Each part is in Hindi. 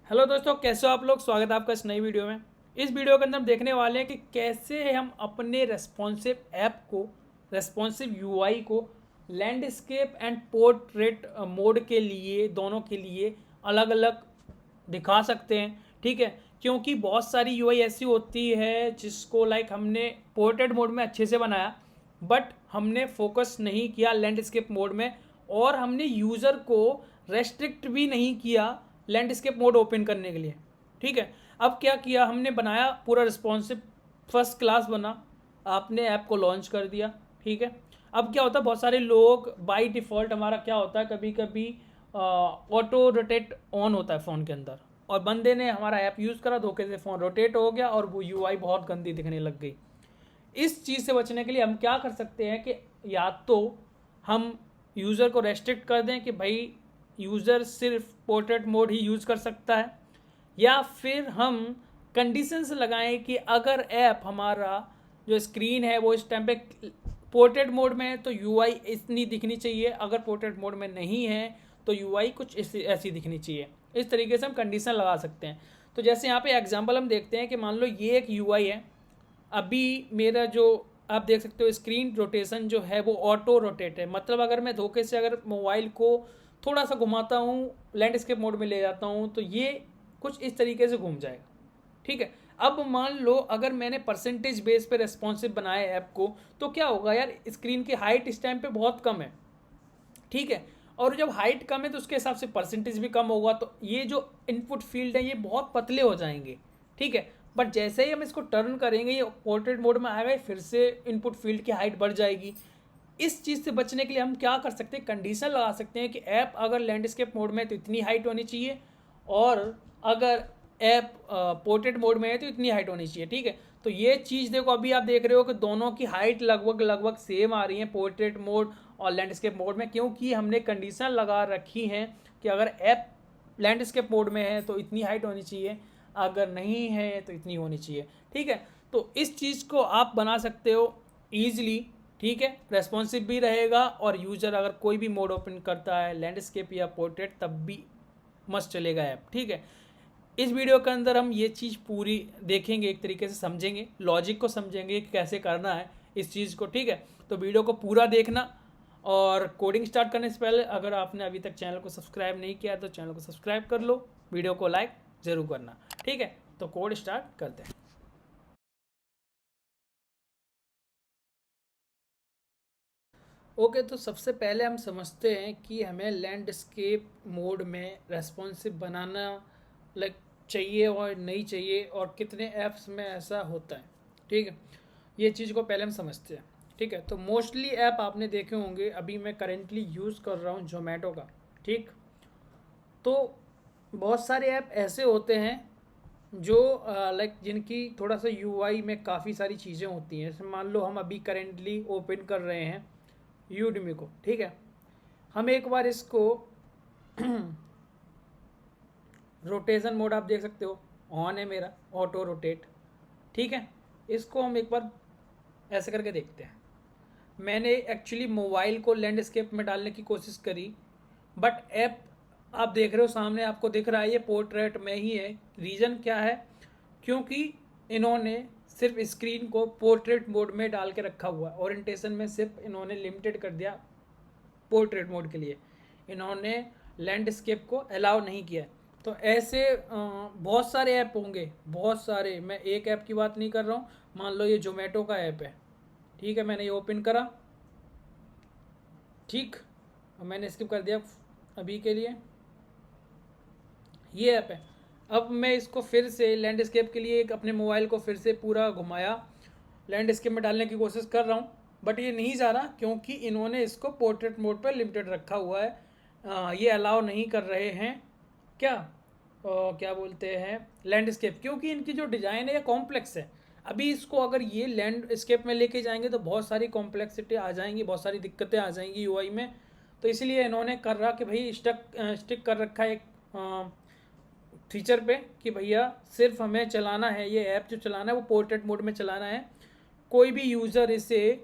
हेलो दोस्तों, कैसे हो आप लोग। स्वागत है आपका इस नई वीडियो में। इस वीडियो के अंदर हम देखने वाले हैं कि कैसे हम अपने रेस्पॉन्सिव ऐप को, रेस्पॉन्सिव यूआई को लैंडस्केप एंड पोर्ट्रेट मोड के लिए, दोनों के लिए अलग अलग दिखा सकते हैं। ठीक है, क्योंकि बहुत सारी यूआई ऐसी होती है जिसको हमने पोर्ट्रेट मोड में अच्छे से बनाया, बट हमने फोकस नहीं किया लैंडस्केप मोड में, और हमने यूज़र को रेस्ट्रिक्ट भी नहीं किया लैंडस्केप मोड ओपन करने के लिए। ठीक है, अब क्या किया हमने, बनाया पूरा रिस्पॉन्सिव, फर्स्ट क्लास बना, आपने ऐप को लॉन्च कर दिया। ठीक है, अब क्या होता है, बहुत सारे लोग बाय डिफ़ॉल्ट, हमारा क्या होता है, कभी कभी ऑटो रोटेट ऑन होता है फ़ोन के अंदर, और बंदे ने हमारा ऐप यूज़ करा, धोखे से फ़ोन रोटेट हो गया और वो यूआई बहुत गंदी दिखने लग गई। इस चीज़ से बचने के लिए हम क्या कर सकते हैं कि या तो हम यूज़र को रेस्ट्रिक्ट कर दें कि भाई यूज़र सिर्फ पोर्ट्रेट मोड ही यूज़ कर सकता है, या फिर हम कंडीशंस लगाएं कि अगर ऐप हमारा जो स्क्रीन है वो इस टाइम पे पोर्ट्रेट मोड में है तो यूआई इतनी दिखनी चाहिए, अगर पोर्ट्रेट मोड में नहीं है तो यूआई कुछ ऐसी दिखनी चाहिए। इस तरीके से हम कंडीशन लगा सकते हैं। तो जैसे यहाँ पे एग्जांपल हम देखते हैं कि मान लो ये एक यूआई है, अभी मेरा जो आप देख सकते हो स्क्रीन रोटेशन जो है वो ऑटो रोटेट है, मतलब अगर मैं धोखे से अगर मोबाइल को थोड़ा सा घुमाता हूँ, लैंडस्केप मोड में ले जाता हूँ, तो ये कुछ इस तरीके से घूम जाएगा। ठीक है, अब मान लो अगर मैंने परसेंटेज बेस पे रेस्पॉन्सिव बनाया ऐप को, तो क्या होगा यार, स्क्रीन की हाइट इस टाइम पे बहुत कम है। ठीक है, और जब हाइट कम है तो उसके हिसाब से परसेंटेज भी कम होगा, तो ये जो इनपुट फील्ड है ये बहुत पतले हो जाएंगे। ठीक है, बट जैसे ही हम इसको टर्न करेंगे ये पोर्ट्रेट मोड में आएगा, फिर से इनपुट फील्ड की हाइट बढ़ जाएगी। इस चीज़ से बचने के लिए हम क्या कर सकते हैं, कंडीशन लगा सकते हैं कि ऐप अगर लैंडस्केप मोड में है तो इतनी हाइट होनी चाहिए, और अगर ऐप पोर्ट्रेट मोड में है तो इतनी हाइट होनी चाहिए। ठीक है, तो ये चीज़ देखो, अभी आप देख रहे हो कि दोनों की हाइट लगभग लगभग सेम आ रही है पोर्ट्रेट मोड और लैंडस्केप मोड में, क्योंकि हमने कंडीशन लगा रखी है कि अगर ऐप लैंडस्केप मोड में है तो इतनी हाइट होनी चाहिए, अगर नहीं है तो इतनी होनी चाहिए। ठीक है, तो इस चीज़ को आप बना सकते हो ईजिली। ठीक है, रेस्पॉन्सिव भी रहेगा, और यूज़र अगर कोई भी मोड ओपन करता है लैंडस्केप या पोर्ट्रेट तब भी मस्त चलेगा ऐप। ठीक है, इस वीडियो के अंदर हम ये चीज़ पूरी देखेंगे, एक तरीके से समझेंगे, लॉजिक को समझेंगे कि कैसे करना है इस चीज़ को। ठीक है, तो वीडियो को पूरा देखना, और कोडिंग स्टार्ट करने से पहले अगर आपने अभी तक चैनल को सब्सक्राइब नहीं किया तो चैनल को सब्सक्राइब कर लो, वीडियो को लाइक ज़रूर करना। ठीक है, तो कोड स्टार्ट करते हैं। ओके, तो सबसे पहले हम समझते हैं कि हमें लैंडस्केप मोड में रेस्पॉन्सिव बनाना चाहिए और नहीं चाहिए, और कितने ऐप्स में ऐसा होता है। ठीक है, ये चीज़ को पहले हम समझते हैं। ठीक है, तो मोस्टली ऐप आपने देखे होंगे, अभी मैं करेंटली यूज़ कर रहा हूँ जोमेटो का। ठीक, तो बहुत सारे ऐप ऐसे होते हैं जो जिनकी थोड़ा सा यूआई में काफ़ी सारी चीज़ें होती हैं। जैसे मान लो हम अभी करेंटली ओपन कर रहे हैं यूडमी को। ठीक है, हम एक बार इसको रोटेशन मोड आप देख सकते हो ऑन है मेरा, ऑटो रोटेट। ठीक है, इसको हम एक बार ऐसे करके देखते हैं। मैंने एक्चुअली मोबाइल को लैंडस्केप में डालने की कोशिश करी, बट ऐप आप देख रहे हो सामने, आपको दिख रहा है ये पोर्ट्रेट में ही है। रीज़न क्या है, क्योंकि इन्होंने सिर्फ स्क्रीन को पोर्ट्रेट मोड में डाल के रखा हुआ है, ओरिएंटेशन में सिर्फ इन्होंने लिमिटेड कर दिया पोर्ट्रेट मोड के लिए, इन्होंने लैंडस्केप को अलाउ नहीं किया। तो ऐसे बहुत सारे ऐप होंगे, बहुत सारे, मैं एक ऐप की बात नहीं कर रहा हूँ। मान लो ये जोमेटो का ऐप है। ठीक है, मैंने ये ओपन करा। ठीक, और मैंने स्किप कर दिया अभी के लिए, ये ऐप है। अब मैं इसको फिर से लैंडस्केप के लिए एक अपने मोबाइल को फिर से पूरा घुमाया, लैंडस्केप में डालने की कोशिश कर रहा हूँ, बट ये नहीं जा रहा, क्योंकि इन्होंने इसको पोर्ट्रेट मोड पर लिमिटेड रखा हुआ है। ये अलाउ नहीं कर रहे हैं क्या, क्या बोलते हैं, लैंडस्केप, क्योंकि इनकी जो डिज़ाइन है ये कॉम्प्लेक्स है। अभी इसको अगर ये लैंडस्केप में लेके जाएंगे तो बहुत सारी कॉम्प्लेक्सिटी आ जाएंगी, बहुत सारी दिक्कतें आ जाएंगी यूआई में। तो इसलिए इन्होंने कर रहा कि भाई स्टिक कर रखा है एक फीचर पे कि भैया सिर्फ हमें चलाना है, ये ऐप जो चलाना है वो पोर्ट्रेट मोड में चलाना है। कोई भी यूज़र इसे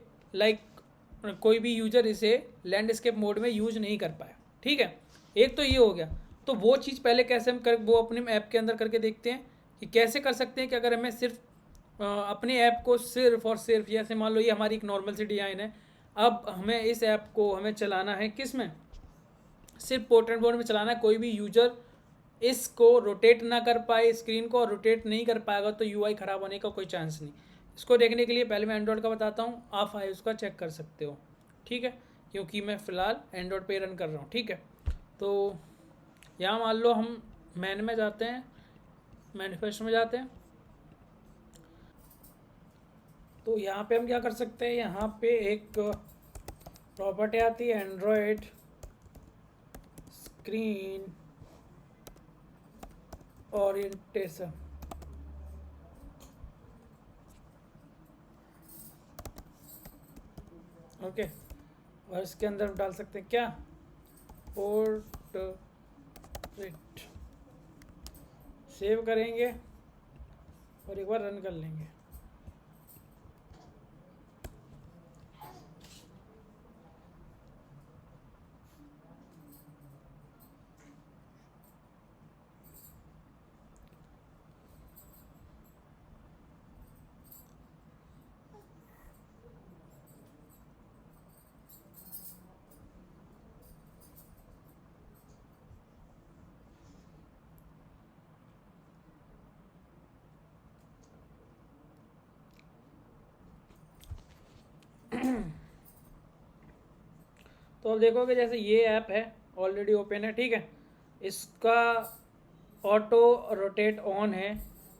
कोई भी यूज़र इसे लैंडस्केप मोड में यूज नहीं कर पाया। ठीक है, एक तो ये हो गया। तो वो चीज़ पहले कैसे हम कर वो अपने ऐप के अंदर करके देखते हैं कि कैसे कर सकते हैं कि अगर हमें सिर्फ अपने ऐप को सिर्फ और सिर्फ, जैसे मान लो ये हमारी एक नॉर्मल सी डिज़ाइन है, अब हमें इस ऐप को हमें चलाना है किस में, सिर्फ पोर्ट्रेट मोड में चलाना है। कोई भी यूज़र इसको रोटेट ना कर पाए, स्क्रीन को रोटेट नहीं कर पाएगा तो यूआई ख़राब होने का कोई चांस नहीं। इसको देखने के लिए पहले मैं एंड्रॉयड का बताता हूँ, आप iOS का चेक कर सकते हो, ठीक है, क्योंकि मैं फ़िलहाल एंड्रॉयड पे रन कर रहा हूँ, ठीक है। तो यहाँ मान लो हम मैन में जाते हैं, मैनिफेस्टो में जाते हैं, तो यहाँ पे हम क्या कर सकते हैं, यहाँ पे एक प्रॉपर्टी आती है एंड्रॉयड स्क्रीन ओरिएंटेशन, ओके, और इसके अंदर हम डाल सकते हैं क्या, पोर्ट्रेट, सेव करेंगे और एक बार रन कर लेंगे। तो अब देखोगे जैसे ये ऐप है ऑलरेडी ओपन है, ठीक है, इसका ऑटो रोटेट ऑन है।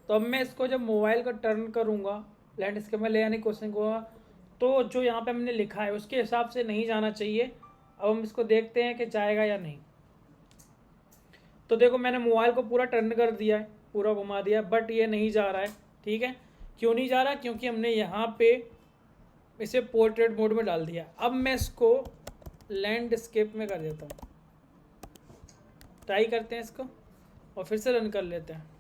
तो अब मैं इसको जब मोबाइल का टर्न करूँगा, लैंडस्केप में ले आने की कोशिश करूँगा, तो जो यहाँ पे हमने लिखा है उसके हिसाब से नहीं जाना चाहिए। अब हम इसको देखते हैं कि जाएगा या नहीं। तो देखो मैंने मोबाइल को पूरा टर्न कर दिया है, पूरा घुमा दिया, बट ये नहीं जा रहा है, ठीक है। क्यों नहीं जा रहा, क्योंकि हमने यहाँ पे इसे पोर्ट्रेट मोड में डाल दिया। अब मैं इसको लैंडस्केप में कर देता हूँ, ट्राई करते हैं इसको और फिर से रन कर लेते हैं।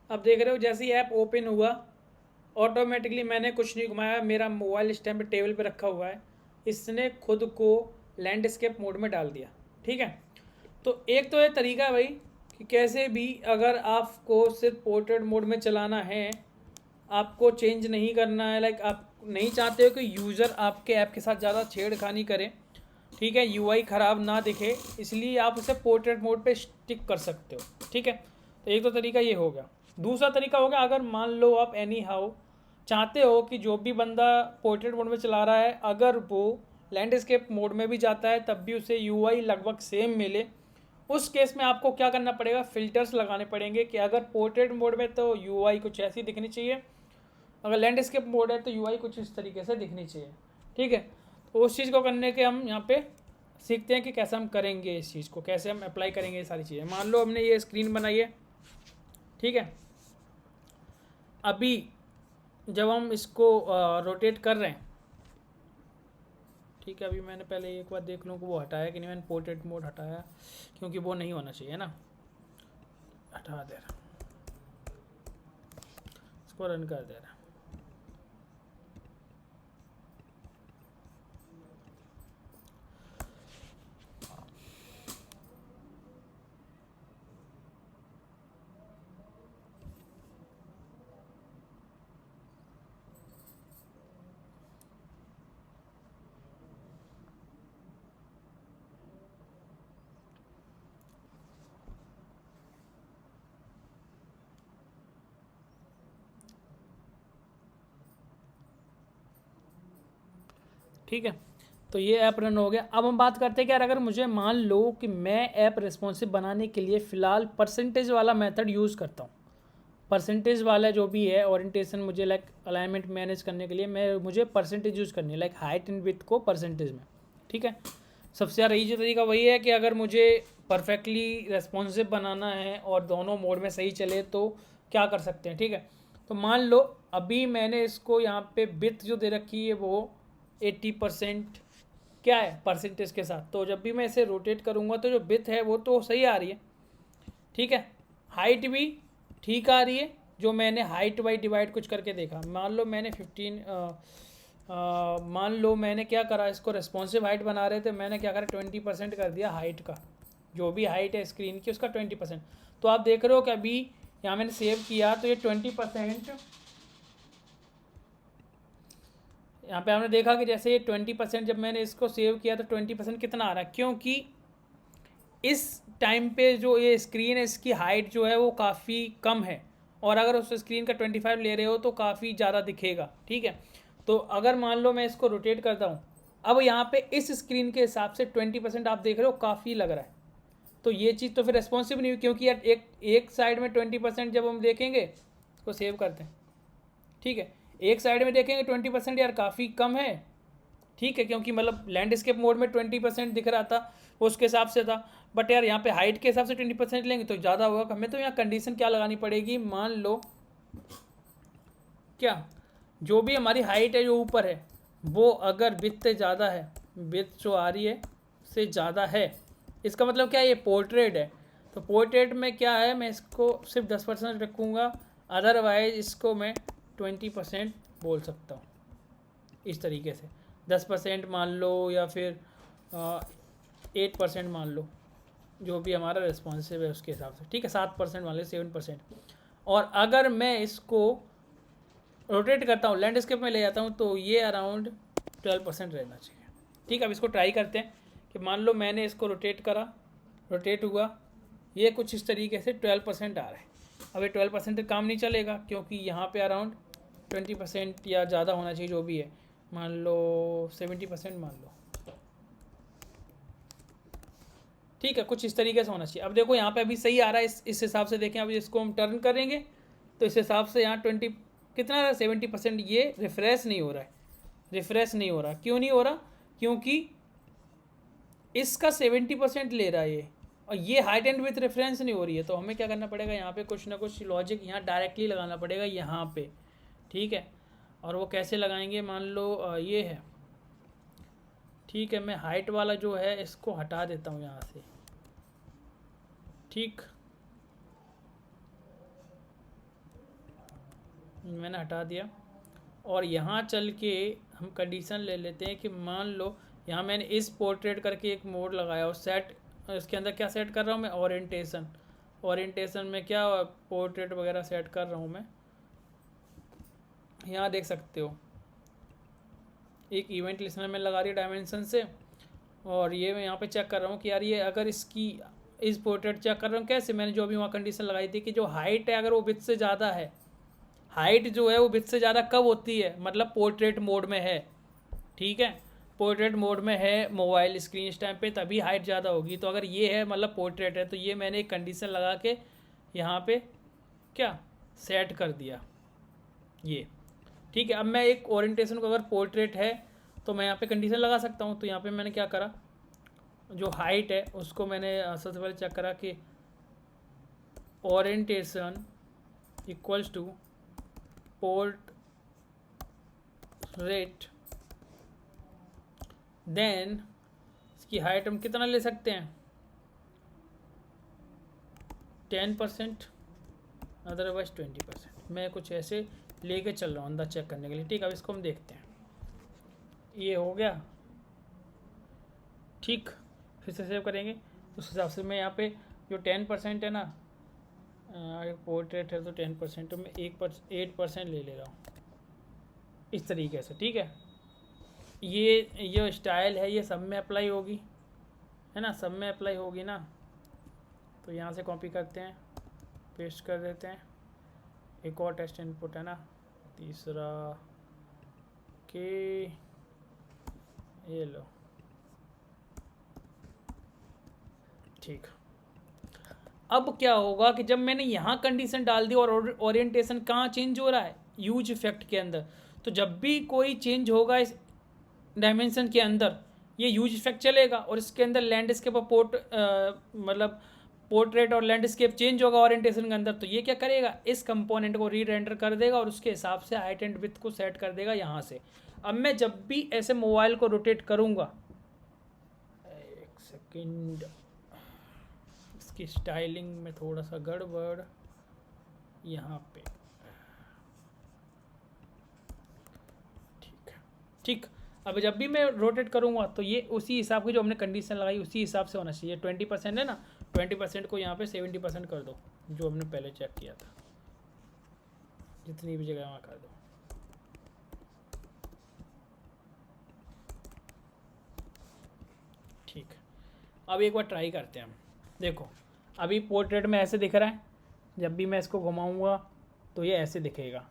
अब देख रहे हो जैसे ही ऐप ओपन हुआ, ऑटोमेटिकली मैंने कुछ नहीं घुमाया, मेरा मोबाइल स्टैंड पे टेबल पे रखा हुआ है, इसने खुद को लैंडस्केप मोड में डाल दिया, ठीक है। तो एक तो ये तरीका है भाई कि कैसे भी अगर आपको सिर्फ पोर्ट्रेट मोड में चलाना है, आपको चेंज नहीं करना है, लाइक आप नहीं चाहते हो कि यूज़र आपके ऐप के साथ ज़्यादा छेड़खानी करे, ठीक है, यूआई ख़राब ना दिखे, इसलिए आप उसे पोर्ट्रेट मोड पे स्टिक कर सकते हो, ठीक है। तो एक तो तरीका ये हो गया। दूसरा तरीका हो गया, अगर मान लो आप एनी हाउ चाहते हो कि जो भी बंदा पोर्ट्रेट मोड में चला रहा है, अगर वो लैंडस्केप मोड में भी जाता है तब भी उसे यूआई लगभग सेम मिले, उस केस में आपको क्या करना पड़ेगा, फ़िल्टर्स लगाने पड़ेंगे कि अगर पोर्ट्रेट मोड में तो यूआई कुछ ऐसी दिखनी चाहिए, अगर लैंडस्केप मोड है तो यूआई कुछ इस तरीके से दिखनी चाहिए, ठीक है। तो उस चीज़ को करने के हम यहाँ पे सीखते हैं कि कैसे हम करेंगे, इस चीज़ को कैसे हम अप्लाई करेंगे, ये सारी चीज़ें। मान लो हमने ये स्क्रीन बनाई है, ठीक है, अभी जब हम इसको रोटेट कर रहे हैं, ठीक है, अभी मैंने पहले एक बार देख लूँ कि वो हटाया कि नहीं, मैंने पोर्ट्रेट मोड हटाया क्योंकि वो नहीं होना चाहिए ना, हटा दे रहा, इसको रन कर दे रहा। ठीक है, तो ये ऐप रन हो गया। अब हम बात करते हैं कि यार अगर मुझे मान लो कि मैं ऐप रिस्पॉन्सिव बनाने के लिए फ़िलहाल परसेंटेज वाला मेथड यूज़ करता हूँ, परसेंटेज वाला जो भी है ओरिएंटेशन, मुझे लाइक अलाइनमेंट मैनेज करने के लिए मुझे परसेंटेज यूज़ करनी है, लाइक हाइट एंड विड्थ को परसेंटेज में, ठीक है। सबसे ज़्यादा ईजी तरीका वही है कि अगर मुझे परफेक्टली रेस्पॉन्सिव बनाना है और दोनों मोड में सही चले तो क्या कर सकते हैं। ठीक है, तो मान लो अभी मैंने इसको यहाँ पे विड्थ जो दे रखी है वो 80% क्या है परसेंटेज के साथ, तो जब भी मैं इसे रोटेट करूँगा तो जो विड्थ है वो तो सही आ रही है। ठीक है, हाइट भी ठीक आ रही है, जो मैंने हाइट बाई डिवाइड कुछ करके देखा। मान लो मैंने 15 मान लो मैंने क्या करा, इसको रेस्पॉन्सिव हाइट बना रहे थे, मैंने क्या करा 20% कर दिया हाइट का, जो भी हाइट है स्क्रीन की उसका 20%। तो आप देख रहे हो कि अभी यहाँ मैंने सेव किया तो ये 20%, यहाँ पे आपने देखा कि जैसे ये 20% जब मैंने इसको सेव किया तो 20% कितना आ रहा है, क्योंकि इस टाइम पे जो ये स्क्रीन है इसकी हाइट जो है वो काफ़ी कम है, और अगर उस स्क्रीन का 25 ले रहे हो तो काफ़ी ज़्यादा दिखेगा। ठीक है, तो अगर मान लो मैं इसको रोटेट करता हूँ, अब यहाँ पे इस स्क्रीन के हिसाब से 20% आप देख रहे हो काफ़ी लग रहा है, तो ये चीज़ तो फिर रेस्पॉन्सिव नहीं हुई, क्योंकि यार एक साइड में 20% जब हम देखेंगे, इसको सेव करते हैं। ठीक है, एक साइड में देखेंगे 20% यार काफ़ी कम है। ठीक है, क्योंकि मतलब लैंडस्केप मोड में 20% दिख रहा था उसके हिसाब से था, बट यार यहाँ पे हाइट के हिसाब से 20% लेंगे तो ज़्यादा होगा। हमें तो यहाँ कंडीशन क्या लगानी पड़ेगी, मान लो क्या जो भी हमारी हाइट है जो ऊपर है वो अगर विड्थ ज़्यादा है, विड्थ जो आ रही है से ज़्यादा है, इसका मतलब क्या है, ये पोर्ट्रेट है। तो पोर्ट्रेट में क्या है, मैं इसको सिर्फ 10% रखूँगा, अदरवाइज इसको मैं 20% बोल सकता हूँ। इस तरीके से 10% मान लो या फिर 8% मान लो, जो भी हमारा रिस्पॉन्सिव है उसके हिसाब से। ठीक है, 7% मान लो, 7%। और अगर मैं इसको रोटेट करता हूँ, लैंडस्केप में ले जाता हूँ, तो ये अराउंड 12% रहना चाहिए। ठीक है, अब इसको ट्राई करते हैं कि मान लो मैंने इसको रोटेट करा, रोटेट हुआ, ये कुछ इस तरीके से 12% आ रहा है। अब ये 12% काम नहीं चलेगा, क्योंकि यहाँ पे अराउंड 20% या ज़्यादा होना चाहिए, जो भी है, मान लो 70% मान लो। ठीक है, कुछ इस तरीके से होना चाहिए। अब देखो यहाँ पे अभी सही आ रहा है, इस हिसाब से देखें, अभी इसको हम टर्न करेंगे तो इस हिसाब से यहाँ 20 कितना रहा, 70%। ये रिफ्रेश नहीं हो रहा है, रिफ्रेश नहीं हो रहा। क्यों नहीं हो रहा, क्योंकि इसका 70% ले रहा है ये, और ये हाइट एंड विथ रेफरेंस नहीं हो रही है। तो हमें क्या करना पड़ेगा, यहाँ पे कुछ ना कुछ लॉजिक यहाँ डायरेक्टली लगाना पड़ेगा यहाँ पे। ठीक है, और वो कैसे लगाएंगे, मान लो ये है। ठीक है, मैं हाइट वाला जो है इसको हटा देता हूँ यहाँ से। ठीक, मैंने हटा दिया, और यहाँ चल के हम कंडीशन ले लेते हैं कि मान लो यहाँ मैंने इस पोर्ट्रेट करके एक मोड लगाया, और सेट इसके अंदर क्या सेट कर रहा हूँ मैं, ओरिएंटेशन। ओरिएंटेशन में क्या पोर्ट्रेट वगैरह सेट कर रहा हूँ मैं, यहाँ देख सकते हो एक इवेंट लिस्नर में लगा रही है डायमेंशन से, और ये मैं यहाँ पे चेक कर रहा हूँ कि यार ये अगर इसकी इस पोर्ट्रेट चेक कर रहा हूँ कैसे, मैंने जो अभी वहाँ कंडीशन लगाई थी कि जो हाइट है अगर वो विड्थ से ज़्यादा है, हाइट जो है वो विड्थ से ज़्यादा कब होती है, मतलब पोर्ट्रेट मोड में है। ठीक है, पोर्ट्रेट मोड में है मोबाइल स्क्रीन इस टाइम पे, तभी हाइट ज़्यादा होगी। तो अगर ये है मतलब पोर्ट्रेट है, तो ये मैंने एक कंडीशन लगा के यहाँ पे क्या सेट कर दिया ये। ठीक है, अब मैं एक ओरिएंटेशन को अगर पोर्ट्रेट है तो मैं यहाँ पे कंडीशन लगा सकता हूँ। तो यहाँ पे मैंने क्या करा, जो हाइट है उसको मैंने सबसे पहले चेक करा कि orientation equals to portrait, then इसकी हाइट हम कितना ले सकते हैं, 10%, अदरवाइज 20%। मैं कुछ ऐसे लेके चल रहा हूँ अंदर चेक करने के लिए। ठीक है, अब इसको हम देखते हैं, ये हो गया। ठीक, फिर से सेव करेंगे तो उस हिसाब से मैं यहाँ पे जो 10% है ना, पोर्ट्रेट है तो 10%, तो मैं 8% ले रहा हूँ इस तरीके से। ठीक है, ये स्टाइल है, ये सब में अप्लाई होगी, है ना, सब में अप्लाई होगी ना। तो यहाँ से कॉपी करते हैं, पेस्ट कर देते हैं, एक और टेस्ट इनपुट है ना, तीसरा के ये लो। ठीक, अब क्या होगा कि जब मैंने यहाँ कंडीशन डाल दी और ओरिएंटेशन कहाँ चेंज हो रहा है, यूज इफेक्ट के अंदर, तो जब भी कोई चेंज होगा इस डायमेंशन के अंदर, ये यूज इफेक्ट चलेगा और इसके अंदर लैंडस्केप और मतलब पोर्ट्रेट और लैंडस्केप चेंज होगा ओरिएंटेशन के अंदर। तो ये क्या करेगा, इस कंपोनेंट को री रेंडर कर देगा और उसके हिसाब से हाइट एंड विड्थ को सेट कर देगा यहाँ से। अब मैं जब भी ऐसे मोबाइल को रोटेट करूँगा, एक सेकेंड, इसकी स्टाइलिंग में थोड़ा सा गड़बड़ यहाँ पे, ठीक है, ठीक। अब जब भी मैं रोटेट करूँगा तो ये उसी हिसाब की जो हमने कंडीशन लगाई उसी हिसाब से होना चाहिए। 20% है ना, 20% को यहाँ पे 70% कर दो, जो हमने पहले चेक किया था, जितनी भी जगह वहाँ कर दो। ठीक, अब एक बार ट्राई करते हैं हम। देखो अभी पोर्ट्रेट में ऐसे दिख रहा है, जब भी मैं इसको घुमाऊँगा तो ये ऐसे दिखेगा,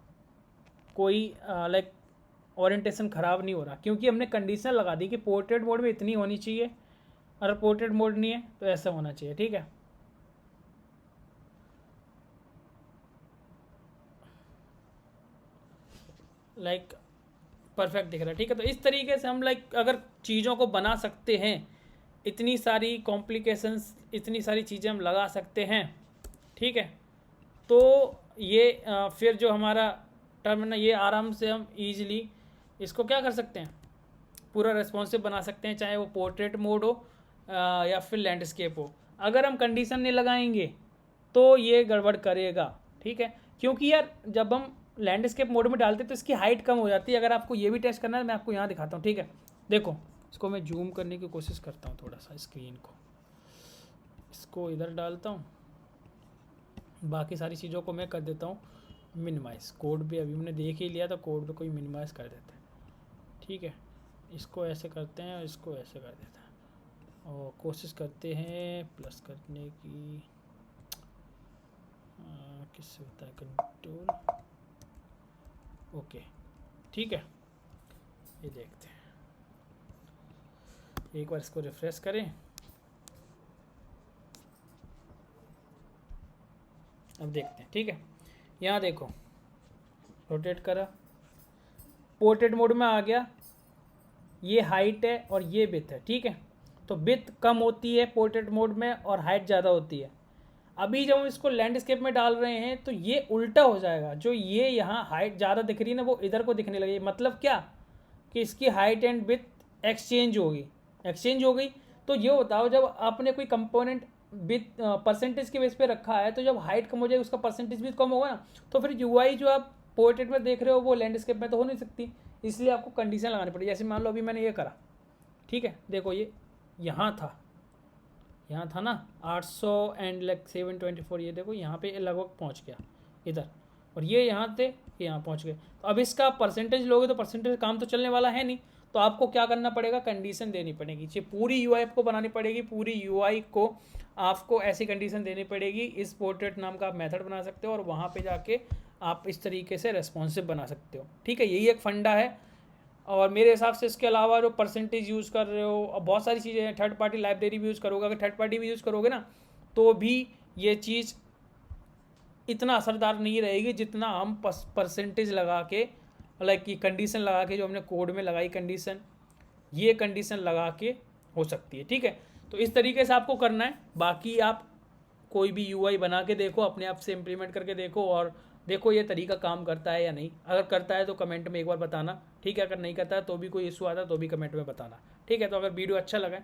कोई लाइक ओरिएंटेशन ख़राब नहीं हो रहा, क्योंकि हमने कंडीशन लगा दी कि पोर्ट्रेट मोड में इतनी होनी चाहिए, अगर पोर्ट्रेट मोड नहीं है तो ऐसा होना चाहिए। ठीक है, लाइक परफेक्ट दिख रहा है। ठीक है, तो इस तरीके से हम लाइक अगर चीज़ों को बना सकते हैं, इतनी सारी कॉम्प्लिकेशंस, इतनी सारी चीज़ें हम लगा सकते हैं। ठीक है, तो ये फिर जो हमारा टर्म है ना, ये आराम से हम ईजिली इसको क्या कर सकते हैं, पूरा रेस्पॉन्सिव बना सकते हैं, चाहे वो पोर्ट्रेट मोड हो या फिर लैंडस्केप हो। अगर हम कंडीशन नहीं लगाएंगे तो ये गड़बड़ करेगा। ठीक है, क्योंकि यार जब हम लैंडस्केप मोड में डालते हैं तो इसकी हाइट कम हो जाती है। अगर आपको ये भी टेस्ट करना है मैं आपको यहाँ दिखाता हूँ। ठीक है, देखो इसको मैं जूम करने की कोशिश करता हूँ थोड़ा सा, स्क्रीन को इसको इधर डालता हूँ, बाकी सारी चीज़ों को मैं कर देता हूँ मिनिमाइज़। कोड भी अभी हमने देख ही लिया तो कोड भी कोई मिनिमाइज़ कर देते हैं। ठीक है, इसको ऐसे करते हैं और इसको ऐसे कर देते हैं और कोशिश करते हैं प्लस करने की, किससे होता है कंट्रोल, ओके। ठीक है, ये देखते हैं, एक बार इसको रिफ्रेश करें। अब देखते हैं। ठीक है, यहाँ देखो रोटेट करा, पोर्ट्रेट मोड में आ गया, ये हाइट है और ये विड्थ है। ठीक है, तो विड्थ कम होती है पोर्ट्रेट मोड में और हाइट ज़्यादा होती है। अभी जब हम इसको लैंडस्केप में डाल रहे हैं तो ये उल्टा हो जाएगा, जो ये यहाँ हाइट ज़्यादा दिख रही है ना वो इधर को दिखने लगी। मतलब क्या कि इसकी हाइट एंड विड्थ एक्सचेंज होगी। एक्सचेंज हो गई तो ये बताओ, जब आपने कोई कंपोनेंट विथ परसेंटेज के बेस पे रखा है तो जब हाइट कम हो जाएगी उसका परसेंटेज भी कम होगा ना, तो फिर यूआई जो आप पोर्ट्रेट में देख रहे हो वो लैंडस्केप में तो हो नहीं सकती। इसलिए आपको कंडीशन लगानी पड़ेगी। जैसे मान लो अभी मैंने ये करा, ठीक है, देखो ये यहाँ था ना 800 एंड लाइक 724, ये देखो यहाँ पे लगभग पहुँच गया इधर, और ये यहाँ थे, ये यहाँ पहुँच गए। तो अब इसका परसेंटेज लोगे तो परसेंटेज काम तो चलने वाला है नहीं, तो आपको क्या करना पड़ेगा, कंडीशन देनी पड़ेगी। ये पूरी यूआई आपको बनानी पड़ेगी, पूरी यूआई को आपको ऐसी कंडीशन देनी पड़ेगी। इस पोर्ट्रेट नाम का आप मेथड बना सकते हो और वहाँ पे जाके आप इस तरीके से रेस्पॉन्सिव बना सकते हो। ठीक है, यही एक फंडा है। और मेरे हिसाब से इसके अलावा जो परसेंटेज यूज़ कर रहे हो और बहुत सारी चीज़ें हैं, थर्ड पार्टी लाइब्रेरी भी यूज़ करोगे, अगर थर्ड पार्टी भी यूज़ करोगे ना तो भी ये चीज़ इतना असरदार नहीं रहेगी जितना हम परसेंटेज लगा के, लाइक की कंडीशन लगा के, जो हमने कोड में लगाई कंडीशन, ये कंडीशन लगा के हो सकती है। ठीक है, तो इस तरीके से आपको करना है। बाकी आप कोई भी यूआई बना के देखो, अपने आप से इम्प्लीमेंट करके देखो और देखो ये तरीका काम करता है या नहीं। अगर करता है तो कमेंट में एक बार बताना। ठीक है, अगर नहीं करता है तो भी कोई इशू आता है तो भी कमेंट में बताना। ठीक है, तो अगर वीडियो अच्छा लगा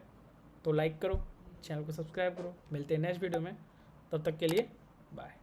तो लाइक करो, चैनल को सब्सक्राइब करो। मिलते हैं नेक्स्ट वीडियो में, तब तक के लिए बाय।